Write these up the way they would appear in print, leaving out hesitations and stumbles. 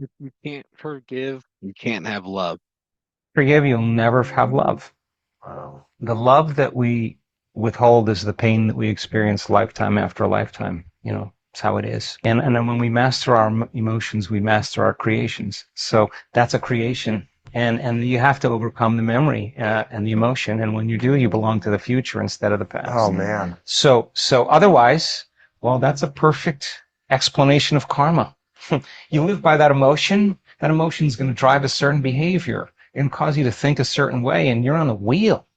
If you can't forgive, you can't have love. Forgive, you'll never have love. Wow. The love that we withhold is the pain that we experience lifetime after lifetime. It's how it is. And then when we master our emotions, we master our creations. So that's a creation. And you have to overcome the memory and the emotion. And when you do, you belong to the future instead of the Oh past. man. So otherwise, well, that's a perfect explanation of karma. You live by that emotion is going to drive a certain behavior and cause you to think a certain way, and you're on a wheel.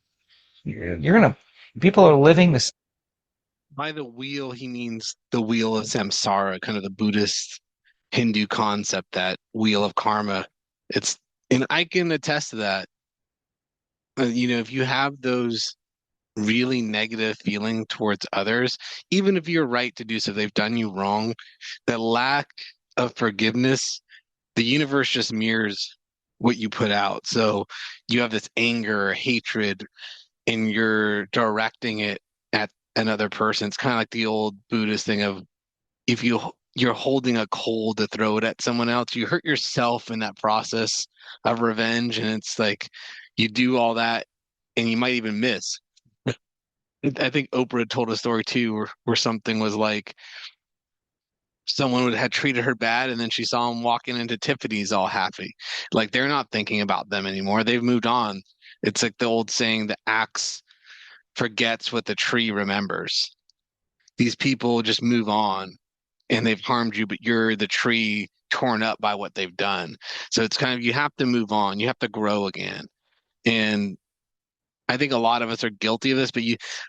You're gonna. People are living this. By the wheel, he means the wheel of samsara, kind of the Buddhist Hindu concept, that wheel of karma. It's, and I can attest to that. If you have those really negative feeling towards others, even if you're right to do so, they've done you wrong, the lack of forgiveness, the universe just mirrors what you put out. So you have this anger or hatred and you're directing it at another person. It's kind of like the old Buddhist thing of, if you're holding a coal to throw it at someone else, you hurt yourself in that process of revenge. And it's like you do all that and you might even miss. I think Oprah told a story too, where something was like someone had treated her bad, and then she saw him walking into Tiffany's all happy. Like they're not thinking about them anymore. They've moved on. It's like the old saying, the axe forgets what the tree remembers. These people just move on and they've harmed you, but you're the tree torn up by what they've done. So it's kind of, you have to move on. You have to grow again. And I think a lot of us are guilty of this, but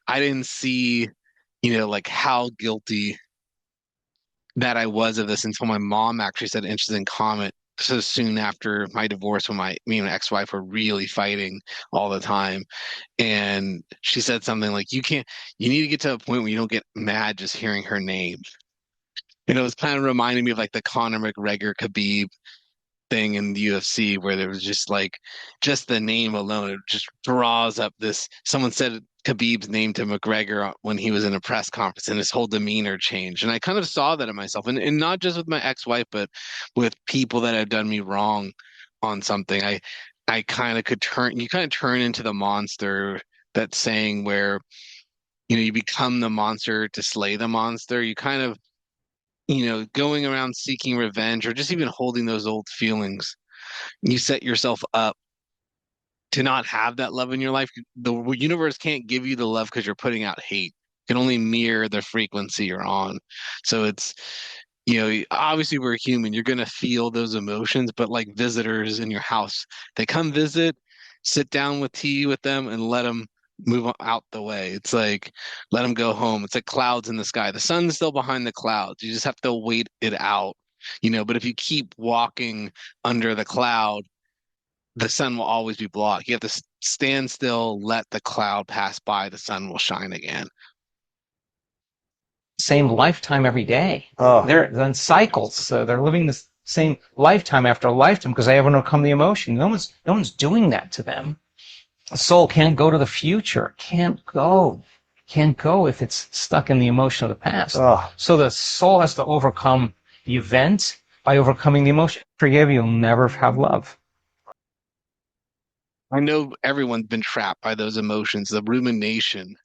I didn't see, like how guilty that I was of this until my mom actually said an interesting comment so soon after my divorce, when me and my ex-wife were really fighting all the time. And she said something like, you need to get to a point where you don't get mad just hearing her name. It was kind of reminding me of like the Conor McGregor Khabib thing in the UFC, where there was just like, just the name alone, it just draws up this. Someone said Khabib's name to McGregor when he was in a press conference, and his whole demeanor changed. And I kind of saw that in myself, and not just with my ex-wife, but with people that have done me wrong on something. I kind of you kind of turn into the monster, that saying where, you become the monster to slay the monster. You kind of, going around seeking revenge or just even holding those old feelings, you set yourself up to not have that love in your life. The universe can't give you the love because you're putting out hate. It can only mirror the frequency you're on. So it's, obviously we're human. You're going to feel those emotions, but like visitors in your house, they come visit, sit down with tea with them and let them out the way. It's like, let them go home. It's like clouds in the sky. The sun's still behind the clouds. You just have to wait it out, but if you keep walking under the cloud, the sun will always be blocked. You have to stand still, let the cloud pass by, the sun will shine again. Same lifetime every day. Oh, They're in cycles. So they're living the same lifetime after lifetime because they haven't overcome the emotion. No one's doing that to them. A soul can't go to the future. Can't go if it's stuck in the emotion of the past. oh, So the soul has to overcome the event by overcoming the emotion. Forgive, you'll never have love. I know everyone's been trapped by those emotions, the rumination.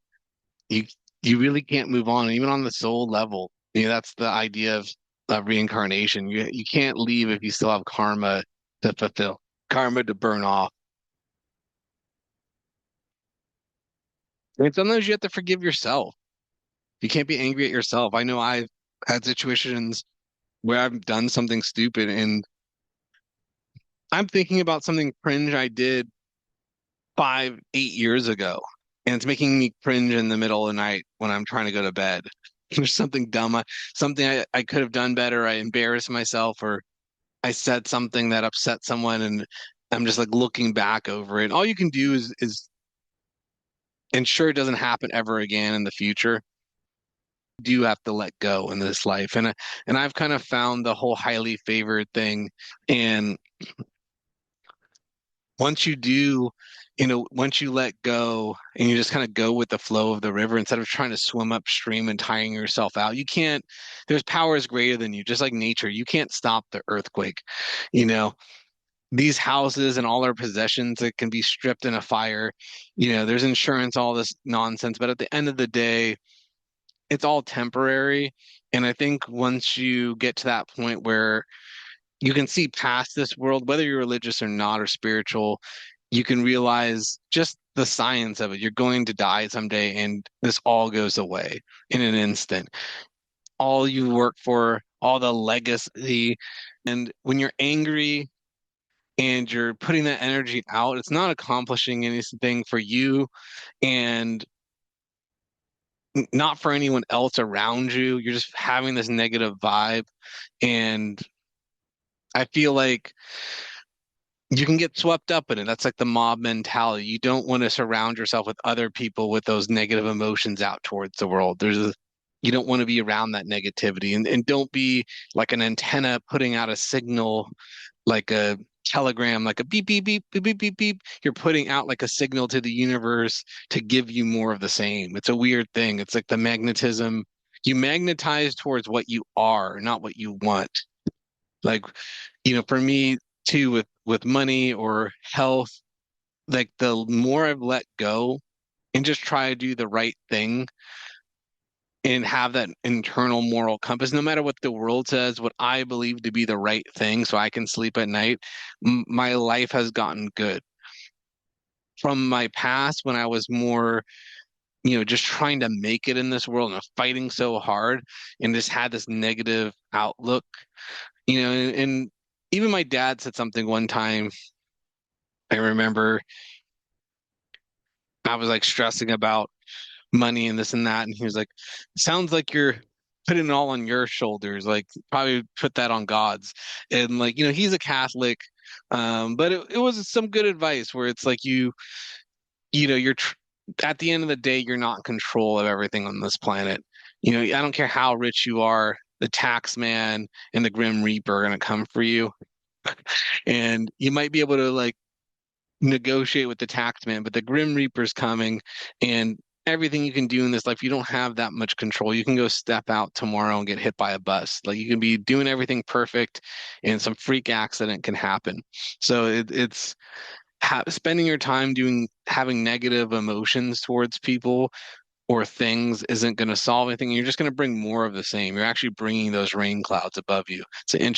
You you really can't move on, even on the soul level. That's the idea of reincarnation. You can't leave if you still have karma to fulfill, karma to burn off. And sometimes you have to forgive yourself. You can't be angry at yourself. I know I've had situations where I've done something stupid and I'm thinking about something cringe I did 5, 8 years ago. And it's making me cringe in the middle of the night when I'm trying to go to bed. There's something dumb, something I could have done better. I embarrassed myself, or I said something that upset someone, and I'm just like looking back over it. All you can do is ensure it doesn't happen ever again in the future. You do have to let go in this life, and I've kind of found the whole highly favored thing. And once you do, once you let go and you just kind of go with the flow of the river instead of trying to swim upstream and tiring yourself out, you can't, there's powers greater than you, just like nature. You can't stop the earthquake. You know, these houses and all our possessions that can be stripped in a fire, there's insurance, all this nonsense. But at the end of the day, it's all temporary. And I think once you get to that point where you can see past this world, whether you're religious or not or spiritual, you can realize just the science of it. You're going to die someday, and this all goes away in an instant. All you work for, all the legacy. And when you're angry and you're putting that energy out, it's not accomplishing anything for you and not for anyone else around you. You're just having this negative vibe. And I feel like you can get swept up in it. That's like the mob mentality. You don't want to surround yourself with other people with those negative emotions out towards the world. You don't want to be around that negativity, and don't be like an antenna putting out a signal, like a telegram, like a beep, beep, beep, beep, beep, beep, beep. You're putting out like a signal to the universe to give you more of the same. It's a weird thing. It's like the magnetism. You magnetize towards what you are, not what you want. Like, for me too, with money or health, like the more I've let go and just try to do the right thing and have that internal moral compass, no matter what the world says, what I believe to be the right thing, so I can sleep at night, my life has gotten good. From my past, when I was more, just trying to make it in this world and fighting so hard and just had this negative outlook, and even my dad said something one time. I remember I was like stressing about money and this and that, and he was like, "Sounds like you're putting it all on your shoulders. Like, probably put that on God's." And like, he's a Catholic, but it was some good advice where it's like you're at the end of the day, you're not in control of everything on this planet. I don't care how rich you are, the tax man and the Grim Reaper are going to come for you. And you might be able to like negotiate with the tax man, but the Grim Reaper's coming, and everything you can do in this life, you don't have that much control. You can go step out tomorrow and get hit by a bus. Like, you can be doing everything perfect, and some freak accident can happen. So it's spending your time having negative emotions towards people or things isn't going to solve anything. You're just going to bring more of the same. You're actually bringing those rain clouds above you. It's an